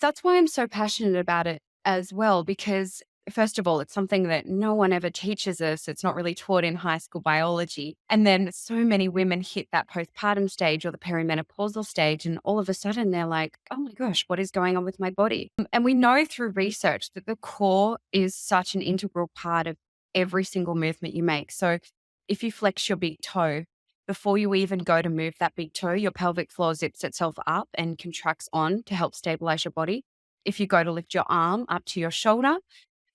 That's why I'm so passionate about it as well, because first of all, it's something that no one ever teaches us. It's not really taught in high school biology. And then so many women hit that postpartum stage or the perimenopausal stage, and all of a sudden they're like, oh my gosh, what is going on with my body? And we know through research that the core is such an integral part of every single movement you make. So if you flex your big toe, before you even go to move that big toe, your pelvic floor zips itself up and contracts on to help stabilize your body. If you go to lift your arm up to your shoulder,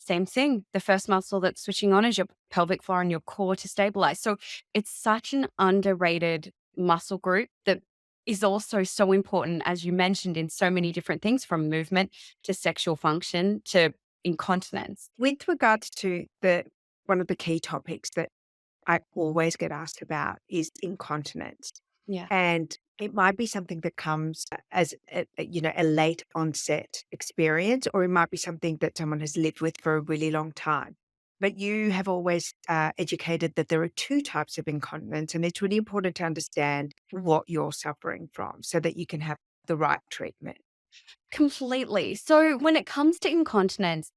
same thing. The first muscle that's switching on is your pelvic floor and your core to stabilize. So it's such an underrated muscle group that is also so important, as you mentioned, in so many different things, from movement to sexual function to incontinence. With regards to the one of the key topics that I always get asked about is incontinence. Yeah. And it might be something that comes as a late onset experience, or it might be something that someone has lived with for a really long time. But you have always educated that there are two types of incontinence, and it's really important to understand what you're suffering from so that you can have the right treatment. Completely. So when it comes to incontinence,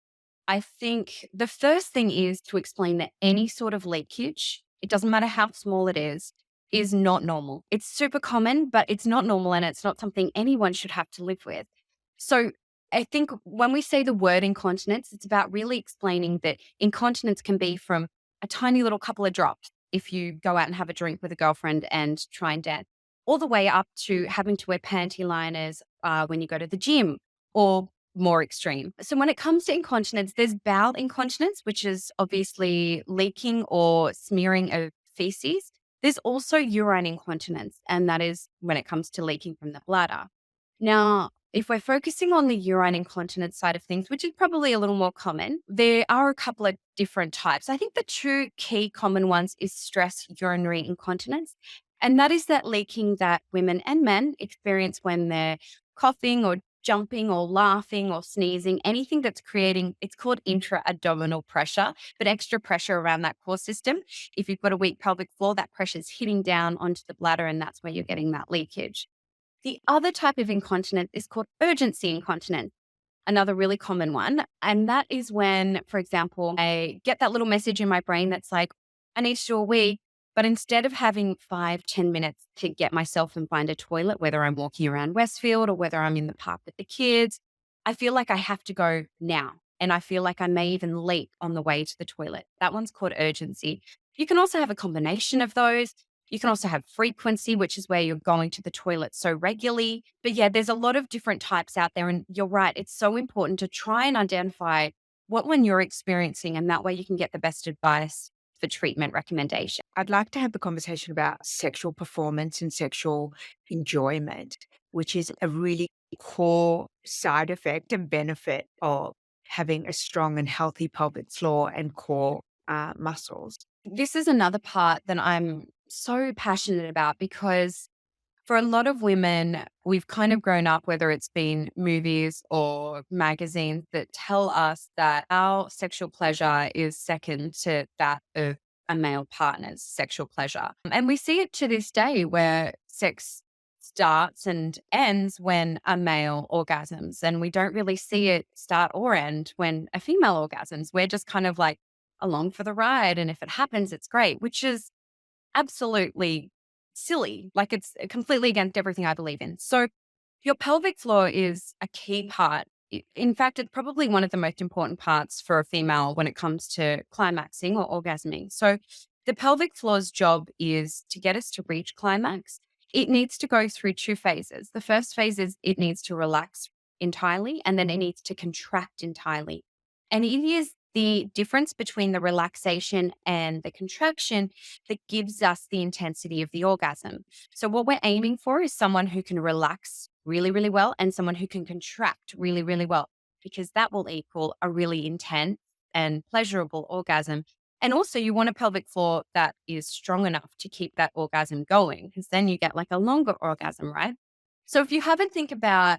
I think the first thing is to explain that any sort of leakage, it doesn't matter how small it is not normal. It's super common, but it's not normal and it's not something anyone should have to live with. So I think when we say the word incontinence, it's about really explaining that incontinence can be from a tiny little couple of drops if you go out and have a drink with a girlfriend and try and dance, all the way up to having to wear panty liners when you go to the gym, or more extreme. So when it comes to incontinence, there's bowel incontinence, which is obviously leaking or smearing of feces. There's also urine incontinence, and that is when it comes to leaking from the bladder. Now, if we're focusing on the urine incontinence side of things, which is probably a little more common, there are a couple of different types. I think the two key common ones is stress urinary incontinence. And that is that leaking that women and men experience when they're coughing or jumping or laughing or sneezing, anything that's creating, it's called intra-abdominal pressure, but extra pressure around that core system. If you've got a weak pelvic floor, that pressure is hitting down onto the bladder, and that's where you're getting that leakage. The other type of incontinence is called urgency incontinence, another really common one. And that is when, for example, I get that little message in my brain that's like, I need to do a wee. But instead of having 5, 10 minutes to get myself and find a toilet, whether I'm walking around Westfield or whether I'm in the park with the kids, I feel like I have to go now. And I feel like I may even leak on the way to the toilet. That one's called urgency. You can also have a combination of those. You can also have frequency, which is where you're going to the toilet so regularly. But yeah, there's a lot of different types out there. And you're right, it's so important to try and identify what one you're experiencing. And that way you can get the best advice for treatment recommendation. I'd like to have the conversation about sexual performance and sexual enjoyment, which is a really core side effect and benefit of having a strong and healthy pelvic floor and core muscles. This is another part that I'm so passionate about, because for a lot of women, we've kind of grown up, whether it's been movies or magazines, that tell us that our sexual pleasure is second to that of a male partner's sexual pleasure. And we see it to this day, where sex starts and ends when a male orgasms, and we don't really see it start or end when a female orgasms. We're just kind of like along for the ride. And if it happens, it's great, which is absolutely silly. Like, it's completely against everything I believe in. So your pelvic floor is a key part. In fact, it's probably one of the most important parts for a female when it comes to climaxing or orgasming. So the pelvic floor's job is to get us to reach climax. It needs to go through two phases. The first phase is it needs to relax entirely, and then it needs to contract entirely. And it is the difference between the relaxation and the contraction that gives us the intensity of the orgasm. So what we're aiming for is someone who can relax really, really well, and someone who can contract really, really well, because that will equal a really intense and pleasurable orgasm. And also you want a pelvic floor that is strong enough to keep that orgasm going, because then you get like a longer orgasm, right? So if you have a think about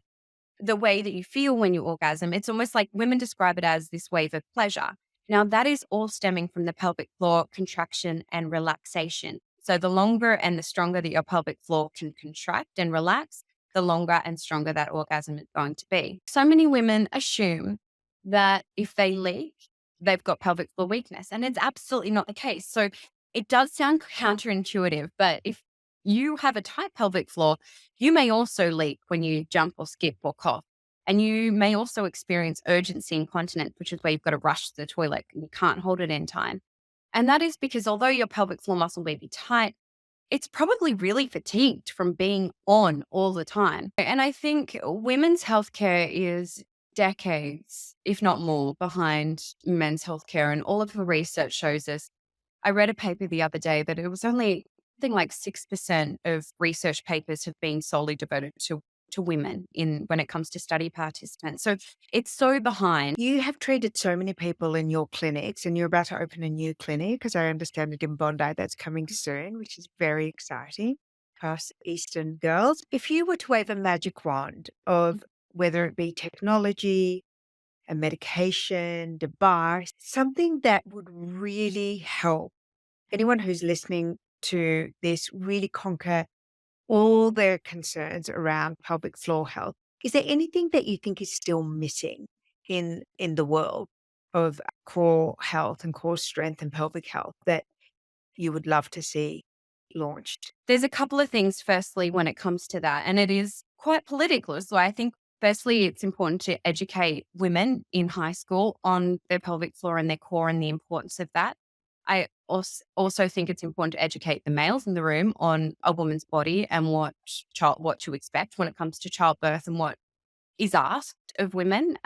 the way that you feel when you orgasm, it's almost like women describe it as this wave of pleasure. Now, that is all stemming from the pelvic floor contraction and relaxation. So the longer and the stronger that your pelvic floor can contract and relax, the longer and stronger that orgasm is going to be. So many women assume that if they leak, they've got pelvic floor weakness, and it's absolutely not the case. So it does sound counterintuitive, but if you have a tight pelvic floor, you may also leak when you jump or skip or cough. And you may also experience urgency incontinence, which is where you've got to rush to the toilet and you can't hold it in time. And that is because although your pelvic floor muscle may be tight, it's probably really fatigued from being on all the time. And I think women's healthcare is decades, if not more, behind men's healthcare. And all of the research shows us. I read a paper the other day that it was only, I think, like 6% of research papers have been solely devoted to women in when it comes to study participants. So it's so behind. You have treated so many people in your clinics, and you're about to open a new clinic, because I understand it in Bondi that's coming soon, which is very exciting. Us Eastern girls. If you were to wave a magic wand of whether it be technology, a medication, device, something that would really help anyone who's listening to this really conquer all their concerns around pelvic floor health. Is there anything that you think is still missing in the world of core health and core strength and pelvic health that you would love to see launched? There's a couple of things, firstly, when it comes to that, and it is quite political. So I think, firstly, it's important to educate women in high school on their pelvic floor and their core and the importance of that. I also think it's important to educate the males in the room on a woman's body and what to expect when it comes to childbirth and what is asked of women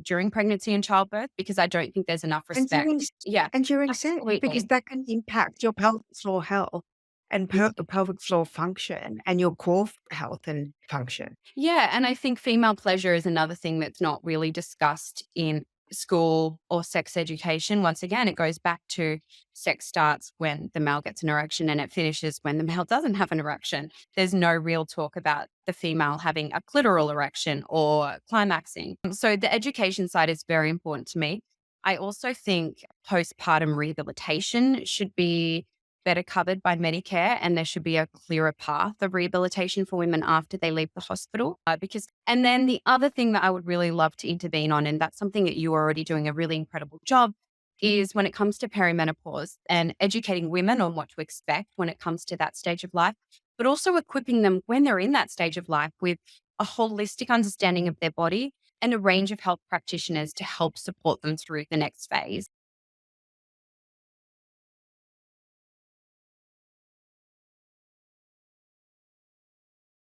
during pregnancy and childbirth, because I don't think there's enough And respect. during Yeah, and during sex, because absolutely. that can impact your pelvic floor health and pelvic floor function and your core health and function. Yeah, and I think female pleasure is another thing that's not really discussed in school or sex education. Once again, it goes back to sex starts when the male gets an erection and it finishes when the male doesn't have an erection. There's no real talk about the female having a clitoral erection or climaxing. So the education side is very important to me. I also think postpartum rehabilitation should be better covered by Medicare, and there should be a clearer path of rehabilitation for women after they leave the hospital. And then the other thing that I would really love to intervene on, and that's something that you're already doing a really incredible job, is when it comes to perimenopause and educating women on what to expect when it comes to that stage of life, but also equipping them when they're in that stage of life with a holistic understanding of their body and a range of health practitioners to help support them through the next phase.